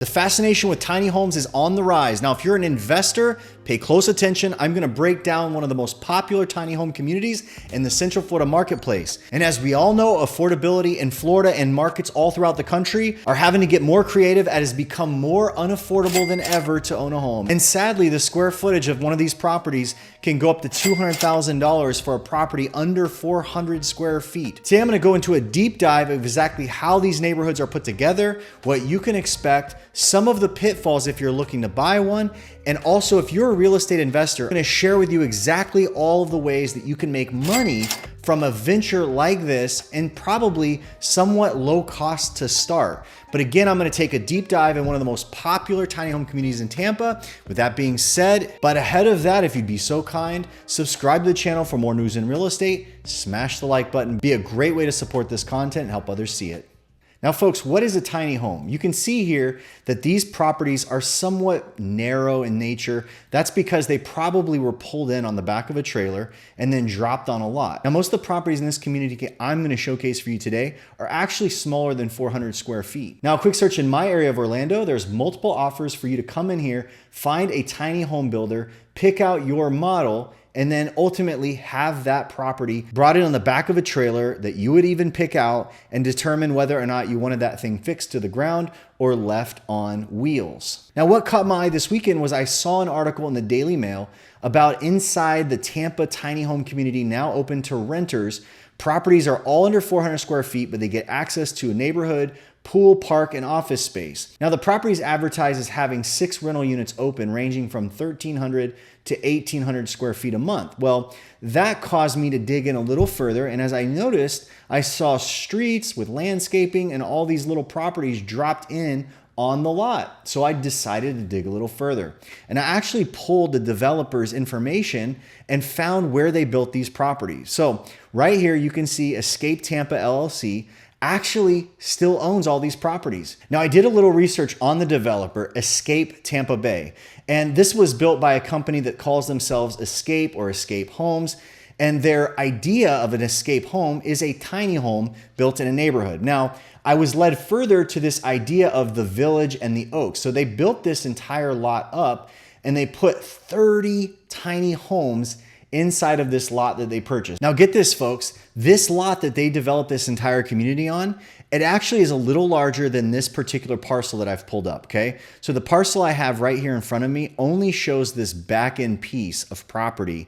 The fascination with tiny homes is on the rise. Now, if you're an investor, pay close attention. I'm going to break down one of the most popular tiny home communities in the Central Florida marketplace. And as we all know, affordability in Florida and markets all throughout the country are having to get more creative as it has become more unaffordable than ever to own a home. And sadly, the square footage of one of these properties can go up to $200,000 for a property under 400 square feet. Today, I'm going to go into a deep dive of exactly how these neighborhoods are put together, what you can expect, some of the pitfalls if you're looking to buy one, and also if you're a real estate investor, I'm going to share with you exactly all of the ways that you can make money from a venture like this and probably somewhat low cost to start. But again, I'm going to take a deep dive in one of the most popular tiny home communities in Tampa. With that being said, but ahead of that, if you'd be so kind, subscribe to the channel for more news in real estate, smash the like button, be a great way to support this content and help others see it. Now, folks, what is a tiny home? You can see here that these properties are somewhat narrow in nature. That's because they probably were pulled in on the back of a trailer and then dropped on a lot. Now, most of the properties in this community I'm going to showcase for you today are actually smaller than 400 square feet. Now, a quick search in my area of Orlando, there's multiple offers for you to come in here, find a tiny home builder, pick out your model, and then ultimately have that property brought in on the back of a trailer that you would even pick out and determine whether or not you wanted that thing fixed to the ground or left on wheels. Now, what caught my eye this weekend was I saw an article in the Daily Mail about inside the Tampa tiny home community now open to renters. Properties are all under 400 square feet, but they get access to a neighborhood, pool, park, and office space. Now, the property is advertised as having 6 rental units open, ranging from 1,300 to 1,800 square feet a month. Well, that caused me to dig in a little further, and as I noticed, I saw streets with landscaping and all these little properties dropped in on the lot. So I decided to dig a little further. And I actually pulled the developer's information and found where they built these properties. So right here, you can see Escape Tampa LLC actually still owns all these properties. Now, I did a little research on the developer, Escape Tampa Bay, and this was built by a company that calls themselves Escape or Escape Homes. And their idea of an escape home is a tiny home built in a neighborhood. Now, I was led further to this idea of the Village and the Oaks. So they built this entire lot up and they put 30 tiny homes inside of this lot that they purchased. Now get this, folks, this lot that they developed this entire community on, it actually is a little larger than this particular parcel that I've pulled up, okay? So the parcel I have right here in front of me only shows this back end piece of property.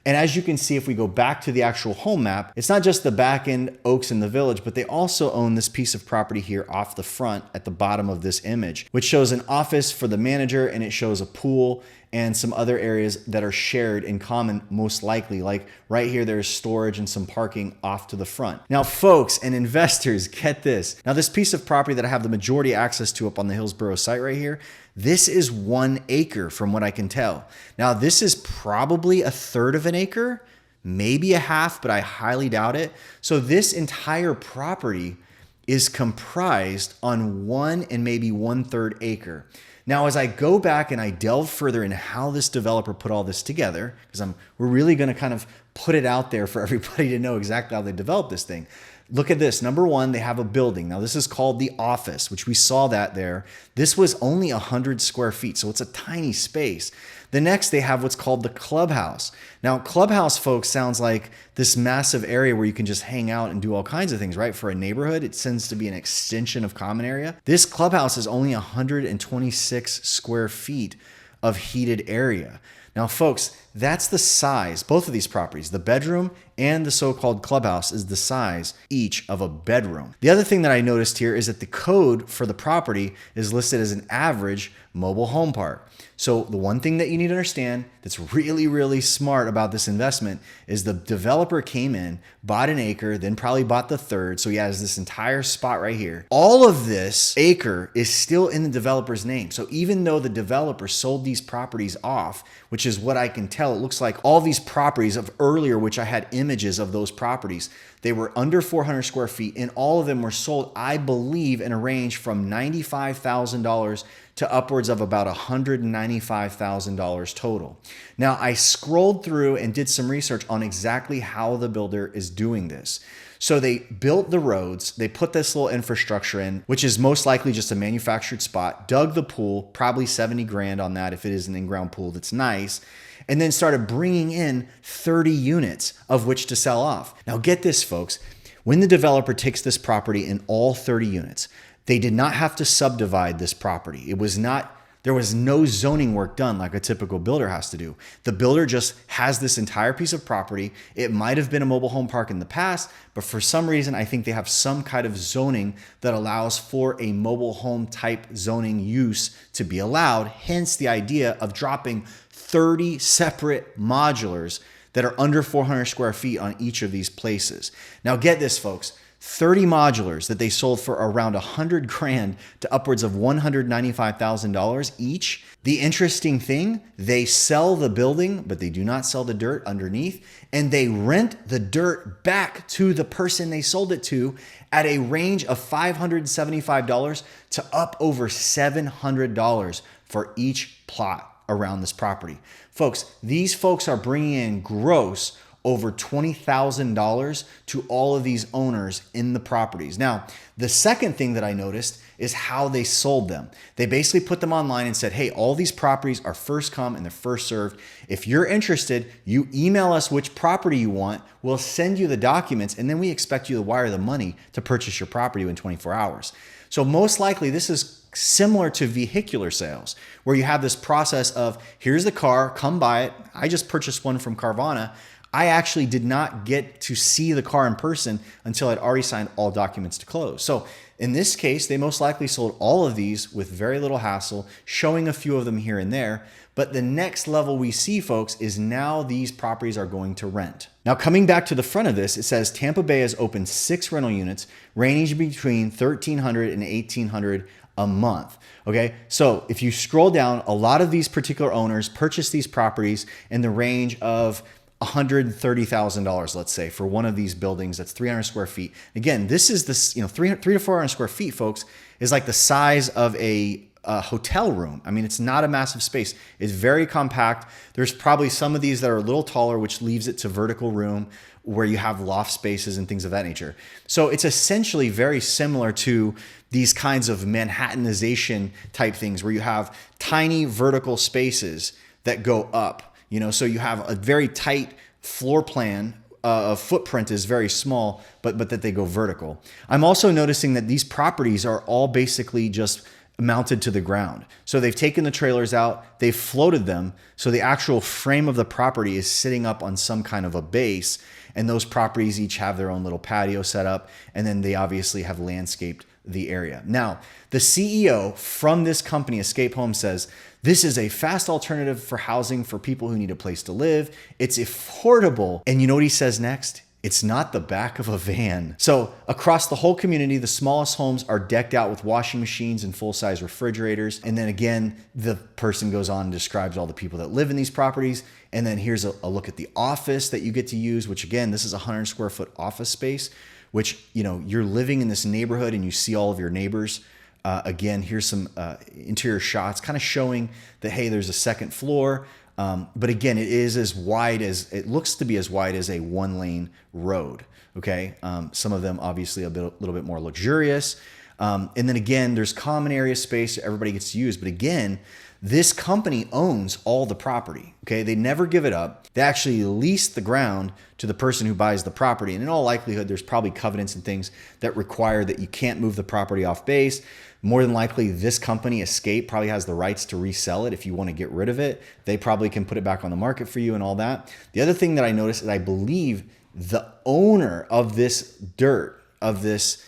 And as you can see, if we go back to the actual home map, it's not just the back end Oaks and the Village, but they also own this piece of property here off the front at the bottom of this image, which shows an office for the manager and it shows a pool and some other areas that are shared in common, most likely. Like right here, there's storage and some parking off to the front. Now, folks and investors, get this. Now, this piece of property that I have the majority access to up on the Hillsborough site right here, this is 1 acre from what I can tell. Now, this is probably 1/3 of an acre, maybe a half, but I highly doubt it. So this entire property is comprised on 1 and maybe 1/3 acre. Now, as I go back and I delve further into how this developer put all this together, because we're really going to kind of put it out there for everybody to know exactly how they developed this thing. Look at this. Number one, they have a building. Now, this is called the office, which we saw that there. This was only 100 square feet, so it's a tiny space. The next, they have what's called the clubhouse. Now, clubhouse, folks, sounds like this massive area where you can just hang out and do all kinds of things, right? For a neighborhood, it tends to be an extension of common area. This clubhouse is only 126 square feet of heated area. Now, folks, that's the size, both of these properties, the bedroom and the so-called clubhouse is the size each of a bedroom. The other thing that I noticed here is that the code for the property is listed as an average mobile home park. So the one thing that you need to understand that's really, really smart about this investment is the developer came in, bought an acre, then probably bought the third. So he has this entire spot right here. All of this acre is still in the developer's name. So even though the developer sold these properties off, which is what I can tell, it looks like all these properties of earlier, which I had images of those properties, They were under 400 square feet, and all of them were sold, I believe, in a range from $95,000 to upwards of about $195,000 total. Now, I scrolled through and did some research on exactly how the builder is doing this. So they built the roads, they put this little infrastructure in, which is most likely just a manufactured spot, dug the pool, probably 70 grand on that if it is an in-ground pool that's nice, and then started bringing in 30 units of which to sell off. Now get this, folks, when the developer takes this property in all 30 units, they did not have to subdivide this property. There was no zoning work done like a typical builder has to do. The builder just has this entire piece of property. It might have been a mobile home park in the past, but for some reason, I think they have some kind of zoning that allows for a mobile home type zoning use to be allowed. Hence the idea of dropping 30 separate modulars that are under 400 square feet on each of these places. Now get this, folks. 30 modulars that they sold for around 100 grand to upwards of $195,000 each. The interesting thing, they sell the building, but they do not sell the dirt underneath, and they rent the dirt back to the person they sold it to at a range of $575 to up over $700 for each plot around this property. Folks, these folks are bringing in gross over $20,000 to all of these owners in the properties. Now, the second thing that I noticed is how they sold them. They basically put them online and said, hey, all these properties are first come and they're first served. If you're interested, you email us which property you want. We'll send you the documents, and then we expect you to wire the money to purchase your property in 24 hours. So most likely this is similar to vehicular sales, where you have this process of, here's the car, come buy it. I just purchased one from Carvana. I actually did not get to see the car in person until I'd already signed all documents to close. So in this case, they most likely sold all of these with very little hassle, showing a few of them here and there. But the next level we see, folks, is now these properties are going to rent. Now, coming back to the front of this, it says Tampa Bay has opened 6 rental units ranging between $1,300 and $1,800 a month. Okay, so if you scroll down, a lot of these particular owners purchased these properties in the range of $130,000, let's say, for one of these buildings that's 300 square feet. Again, this is this, 300 to 400 square feet, folks, is like the size of a hotel room. I mean, it's not a massive space. It's very compact. There's probably some of these that are a little taller, which leaves it to vertical room where you have loft spaces and things of that nature. So it's essentially very similar to these kinds of Manhattanization type things where you have tiny vertical spaces that go up. So you have a very tight floor plan, footprint is very small, but that they go vertical. I'm also noticing that these properties are all basically just mounted to the ground. So they've taken the trailers out, they've floated them, so the actual frame of the property is sitting up on some kind of a base, and those properties each have their own little patio set up, and then they obviously have landscaped the area. Now, the CEO from this company, Escape Home, says, this is a fast alternative for housing for people who need a place to live. It's affordable. And you know what he says next? It's not the back of a van. So across the whole community, the smallest homes are decked out with washing machines and full-size refrigerators. And then again, the person goes on and describes all the people that live in these properties. And then here's a look at the office that you get to use, which again, this is a 100 square foot office space, which, you're living in this neighborhood and you see all of your neighbors. Again, here's some interior shots kind of showing that, hey, there's a second floor. But again, it looks to be as wide as a 1-lane road. Okay. Some of them obviously a little bit more luxurious. And then again, there's common area space everybody gets to use. But again, this company owns all the property. Okay. They never give it up. They actually lease the ground to the person who buys the property. And in all likelihood, there's probably covenants and things that require that you can't move the property off base. More than likely, this company, Escape, probably has the rights to resell it if you want to get rid of it. They probably can put it back on the market for you and all that. The other thing that I noticed is I believe the owner of this dirt, of this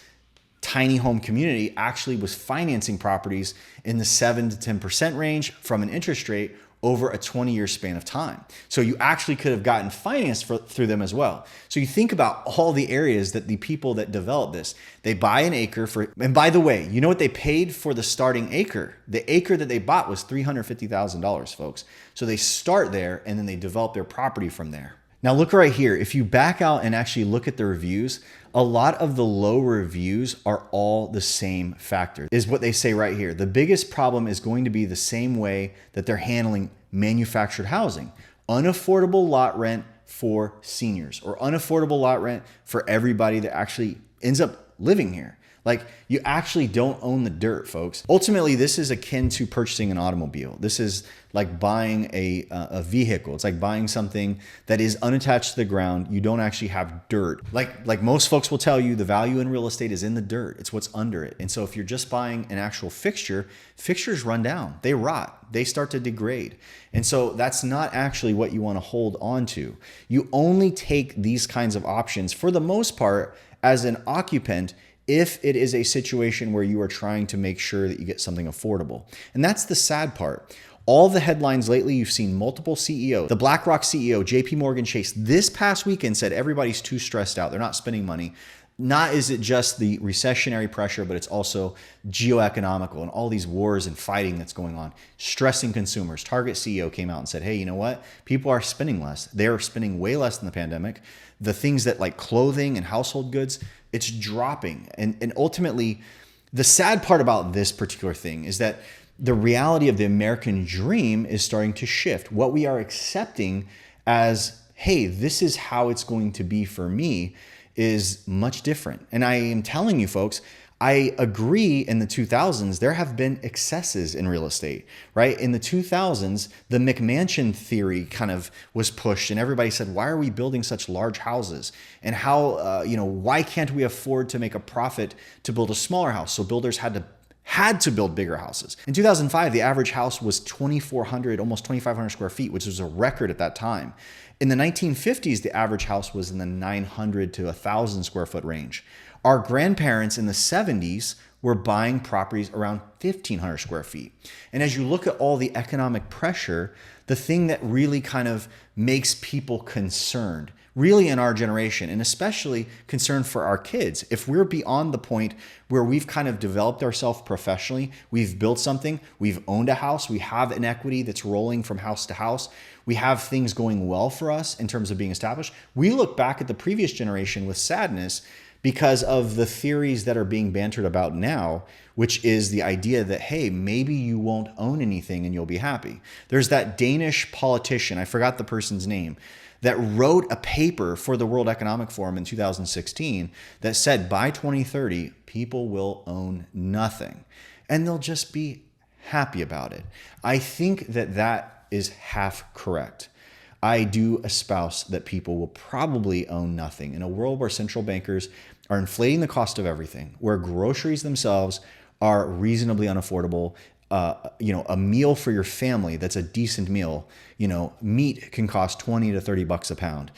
tiny home community, actually was financing properties in the 7 to 10% range from an interest rate over a 20-year span of time. So you actually could have gotten financed through them as well. So you think about all the areas that the people that develop this, they buy an acre for, and by the way, you know what they paid for the starting acre? The acre that they bought was $350,000, folks. So they start there and then they develop their property from there. Now look right here. If you back out and actually look at the reviews, a lot of the low reviews are all the same factor, is what they say right here. The biggest problem is going to be the same way that they're handling manufactured housing. Unaffordable lot rent for seniors, or unaffordable lot rent for everybody that actually ends up living here. Like, you actually don't own the dirt, folks. Ultimately, this is akin to purchasing an automobile. This is like buying a vehicle. It's like buying something that is unattached to the ground. You don't actually have dirt. Like most folks will tell you, the value in real estate is in the dirt. It's what's under it. And so if you're just buying an actual fixture, fixtures run down, they rot, they start to degrade. And so that's not actually what you want to hold on to. You only take these kinds of options for the most part as an occupant if it is a situation where you are trying to make sure that you get something affordable. And that's the sad part. All the headlines lately, you've seen multiple CEOs. The BlackRock CEO, JP Morgan Chase, this past weekend said everybody's too stressed out. They're not spending money. Not is it just the recessionary pressure, but it's also geoeconomical and all these wars and fighting that's going on, stressing consumers. Target CEO came out and said, hey, you know what? People are spending less. They're spending way less than the pandemic. The things that like clothing and household goods, it's dropping. And ultimately, the sad part about this particular thing is that the reality of the American dream is starting to shift. What we are accepting as, hey, this is how it's going to be for me, is much different. And I am telling you folks, I agree in the 2000s, there have been excesses in real estate, right? In the 2000s, the McMansion theory kind of was pushed and everybody said, why are we building such large houses? And how, why can't we afford to make a profit to build a smaller house? So builders had to build bigger houses. In 2005, the average house was 2,400, almost 2,500 square feet, which was a record at that time. In the 1950s, the average house was in the 900 to 1,000 square foot range. Our grandparents in the 70s were buying properties around 1,500 square feet. And as you look at all the economic pressure, the thing that really kind of makes people concerned, really in our generation, and especially concerned for our kids, if we're beyond the point where we've kind of developed ourselves professionally, we've built something, we've owned a house, we have an equity that's rolling from house to house, we have things going well for us in terms of being established, we look back at the previous generation with sadness because of the theories that are being bantered about now, which is the idea that, hey, maybe you won't own anything and you'll be happy. There's that Danish politician, I forgot the person's name, that wrote a paper for the World Economic Forum in 2016 that said by 2030, people will own nothing and they'll just be happy about it. I think that that is half correct. I do espouse that people will probably own nothing in a world where central bankers are inflating the cost of everything, where groceries themselves are reasonably unaffordable. A meal for your family that's a decent meal, meat can cost 20 to 30 bucks a pound.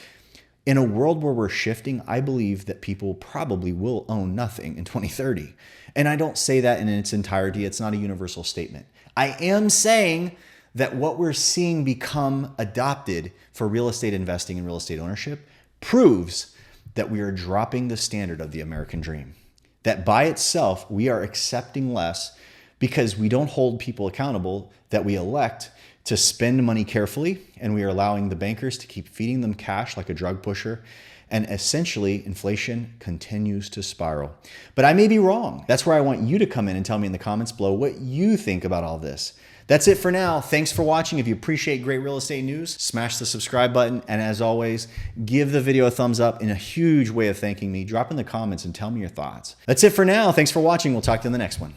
In a world where we're shifting, I believe that people probably will own nothing in 2030. And I don't say that in its entirety. It's not a universal statement. I am saying that what we're seeing become adopted for real estate investing and real estate ownership proves that we are dropping the standard of the American dream. That by itself, we are accepting less because we don't hold people accountable, that we elect to spend money carefully, and we are allowing the bankers to keep feeding them cash like a drug pusher. And essentially, inflation continues to spiral. But I may be wrong. That's where I want you to come in and tell me in the comments below what you think about all this. That's it for now. Thanks for watching. If you appreciate great real estate news, smash the subscribe button. And as always, give the video a thumbs up in a huge way of thanking me. Drop in the comments and tell me your thoughts. That's it for now. Thanks for watching. We'll talk to you in the next one.